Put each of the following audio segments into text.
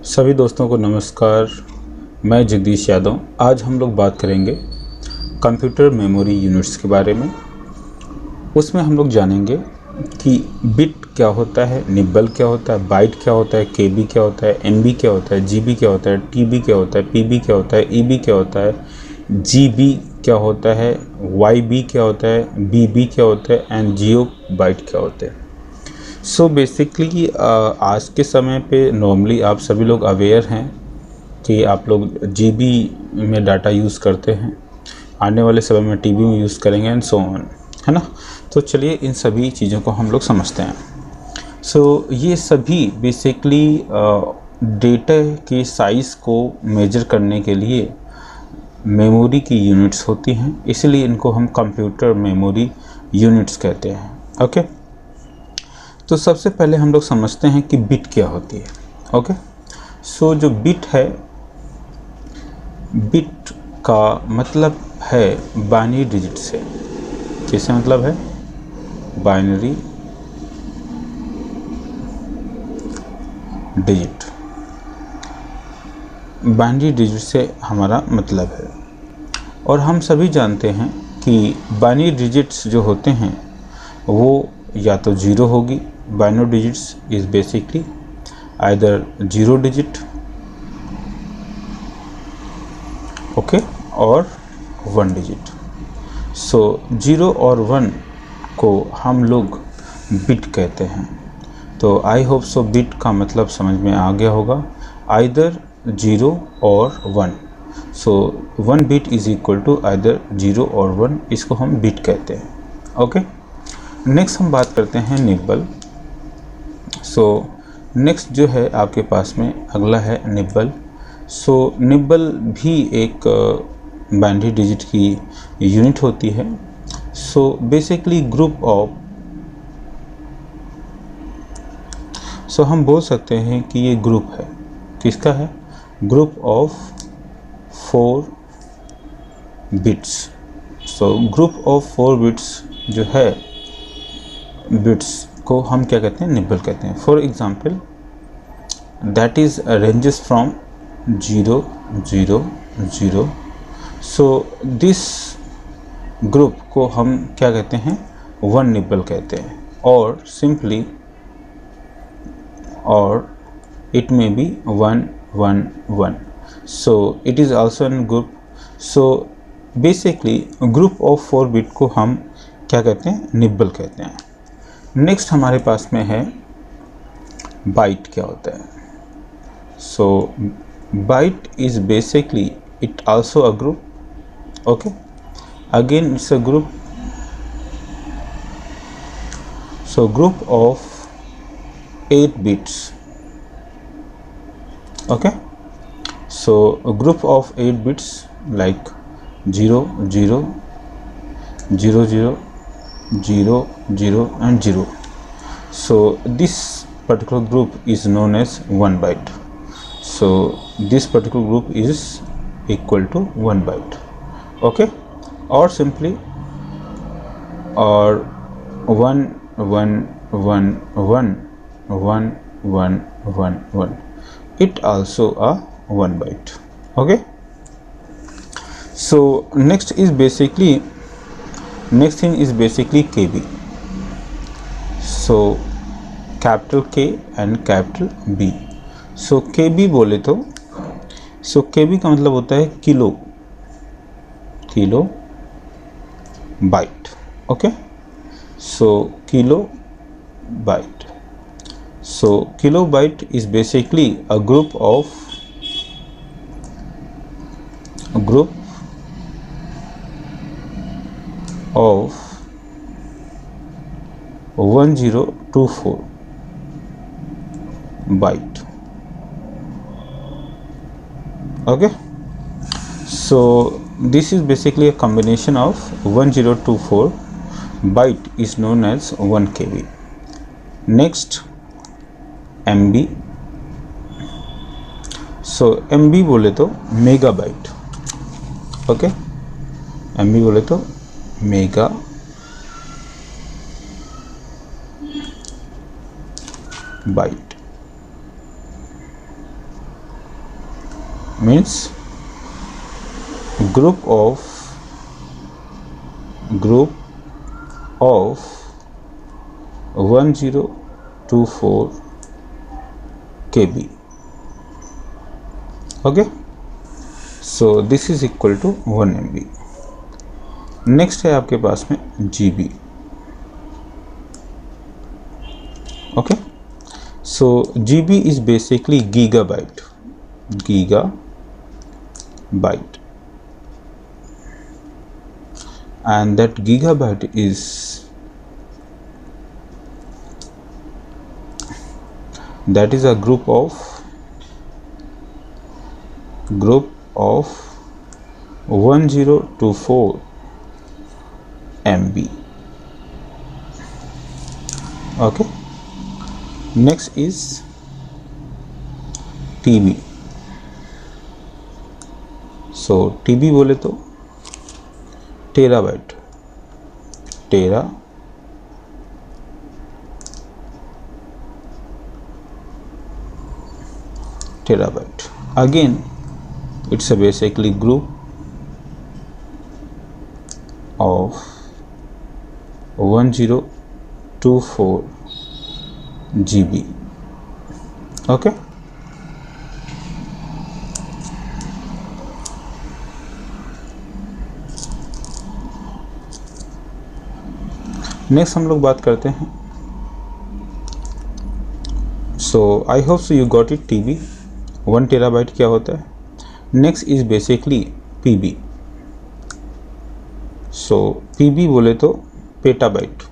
सभी दोस्तों को नमस्कार। मैं जगदीश यादव। आज हम लोग बात करेंगे कंप्यूटर मेमोरी यूनिट्स के बारे में। उसमें हम लोग जानेंगे कि बिट क्या होता है, निब्बल क्या होता है, बाइट क्या होता है, केबी क्या होता है, एमबी क्या होता है, जीबी क्या होता है, टीबी क्या होता है, पीबी क्या होता है, ईबी क्या होता है, जीबी क्या होता है, वाईबी क्या होता है, बीबी क्या होता है एंड जियो बाइट क्या होता है। सो बेसिकली आज के समय पे नॉर्मली आप सभी लोग अवेयर हैं कि आप लोग जीबी में डाटा यूज़ करते हैं, आने वाले समय में टीबी में यूज़ करेंगे एंड सो ऑन, है ना। तो चलिए इन सभी चीज़ों को हम लोग समझते हैं। सो ये सभी बेसिकली डेटा के साइज़ को मेजर करने के लिए मेमोरी की यूनिट्स होती हैं, इसलिए इनको हम कंप्यूटर मेमोरी यूनिट्स कहते हैं। ओके, तो सबसे पहले हम लोग समझते हैं कि बिट क्या होती है। ओके, सो जो बिट है, बिट का मतलब है बाइनरी डिजिट से। किससे मतलब है? Binary digit. बाइनरी डिजिट से हमारा मतलब है, और हम सभी जानते हैं कि बाइनरी डिजिट्स जो होते हैं वो या तो ज़ीरो होगी। Binary digits is basically either zero digit, okay, और one digit. So zero or one को हम लोग बिट कहते हैं। तो आई होप सो बिट का मतलब समझ में आ गया होगा, either zero or one. So one bit is equal to either zero or one, इसको हम बिट कहते हैं। ओके, नेक्स्ट हम बात करते हैं निब्बल। सो नेक्स्ट जो है आपके पास में अगला है निब्बल। सो निब्बल भी एक बाइनरी डिजिट की यूनिट होती है। सो बेसिकली ग्रुप ऑफ, सो हम बोल सकते हैं कि ये ग्रुप है, किसका है? Group of 4 bits. So group of 4 bits जो है, बिट्स को हम क्या कहते हैं? निब्बल कहते हैं। For example that is ranges from 0 0 0। So this group को हम क्या कहते हैं? वन निब्बल कहते हैं, और सिंपली, और it may be 1 1 1. So it is also in group. So basically group of 4 bit को हम क्या कहते हैं? निब्बल कहते हैं। नेक्स्ट हमारे पास में है बाइट। क्या होता है? So byte is basically it also a group. Okay, again it's a group. So group of 8 bits. Okay, so a group of 8 bits like 0 0 0 0 0 0 and 0. So this particular group is known as 1 byte. So this particular group is equal to 1 byte. Okay, or simply, or 1 1 1 1 1 1 1 1, it also a 1 byte. Okay, so next thing is basically kb. so capital K and capital B. so kb बोले तो, so kb का मतलब होता है kilo byte. Okay, so kilo byte. So kilobyte is basically a group of 1024 byte. Okay, so this is basically a combination of 1024 byte is known as 1 KB. Next MB. So MB बोले तो mega bite. Okay, MB बोले तो mega bite. means group of 1024 KB. Okay, so this is equal to 1 MB. Next है आपके पास में GB. Okay, so GB is basically gigabyte, and that gigabyte is a group of 1024 MB. Okay, next is TB. so TB बोले तो terabyte, terabyte. Again, it's a basically group of 1024 GB. Okay, next हम लोग बात करते हैं. So I hope so you got it. TB 1 terabyte क्या होता है. Next is basically PB. So PB बोले तो petabyte,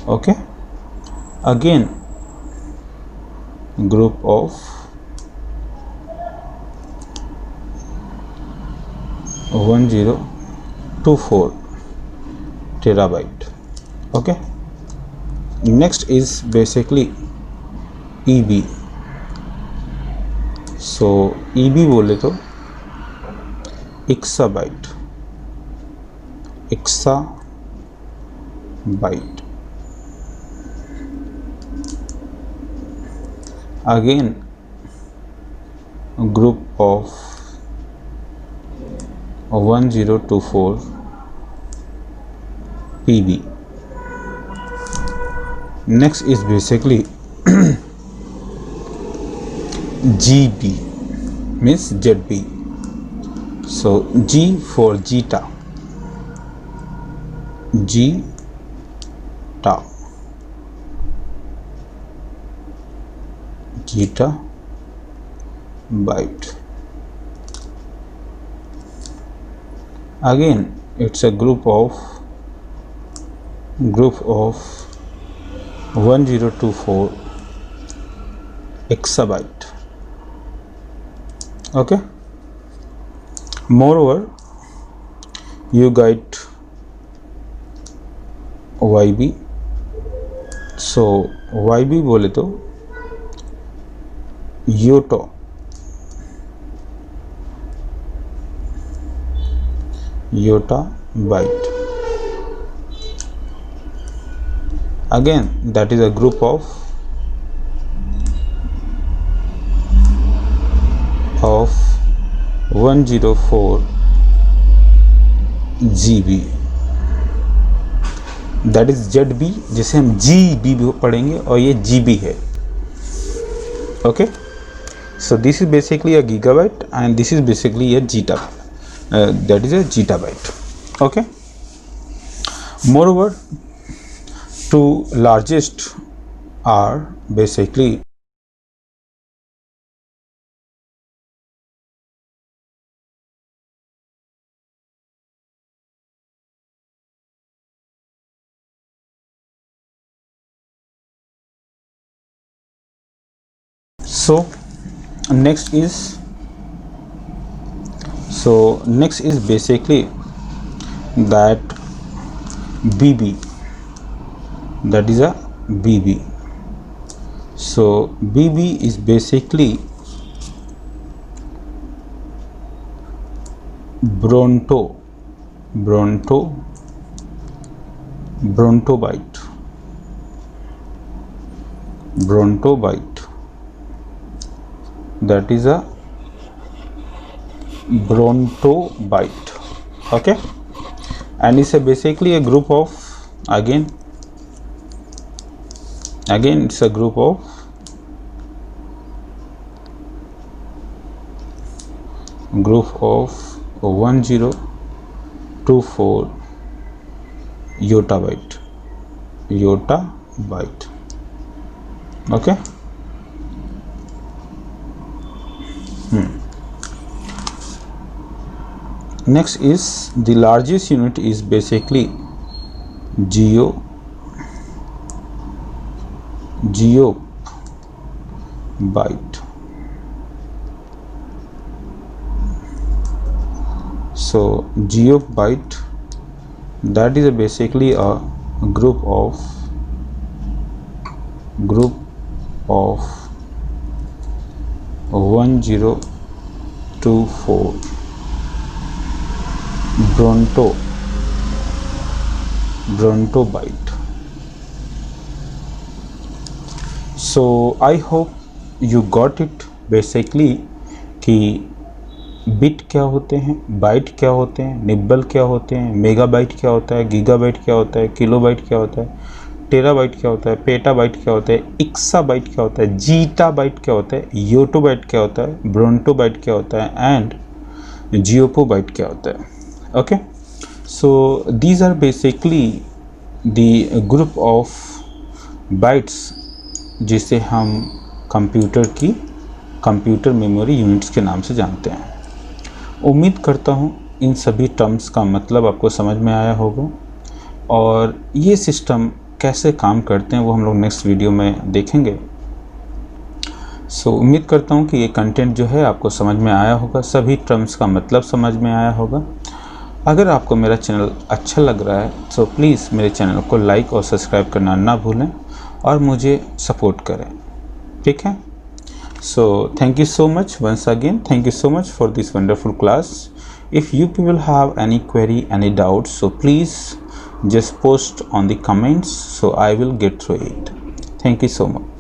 okay. Again group of 1024 terabyte. Okay, next is basically EB. so EB बोले तो exabyte. Again group of 1024 PB. next is basically GB means ZB. so G for Zeta, Zeta byte. Again it's a group of 1024 exabyte. Okay, moreover you get YB. so YB बोले तो Yotta byte. Again that is a group of 104 GB. that is ZB, जिसे हम GB पढ़ेंगे और ये GB है. okay, so this is basically a gigabyte and this is basically a zeta. that is a zettabyte. okay, moreover two largest are basically so next is basically that BB, that is a BB. so BB is basically brontobyte. brontobite, that is a brontobite. Okay, and it's basically a group of, again it's a group of of 1024 yotabite. Okay. Next is the largest unit is basically geobyte. So geobyte, that is basically a group of 1024 brontobite. So I hope you got it basically कि bit क्या होते हैं, bite क्या होते हैं, nibble क्या होते हैं, मेगाबाइट क्या होता है, गीगाबाइट क्या होता है, किलोबाइट क्या होता है, टेराबाइट क्या होता है, पेटाबाइट क्या होता है, एक्साबाइट क्या होता है, जीटाबाइट क्या होता है, योटोबाइट क्या होता है, ब्रोंटोबाइट क्या होता है, एंड जियोपोबाइट क्या होता है. Okay, so these are basically the group of bytes जिसे हम कंप्यूटर मेमोरी यूनिट्स के नाम से जानते हैं. उम्मीद करता हूँ इन सभी टर्म्स का मतलब आपको समझ में आया होगा, और ये सिस्टम कैसे काम करते हैं वो हम लोग नेक्स्ट वीडियो में देखेंगे. सो उम्मीद करता हूँ कि ये कंटेंट जो है आपको समझ में आया होगा, सभी टर्म्स का मतलब समझ में आया होगा. अगर आपको मेरा चैनल अच्छा लग रहा है तो प्लीज़ मेरे चैनल को लाइक और सब्सक्राइब करना ना भूलें और मुझे सपोर्ट करें. ठीक है. So thank you so much once again. Thank you so much for this wonderful class. If you people have any query, any doubts, so please just post on the comments, so I will get through it. Thank you so much.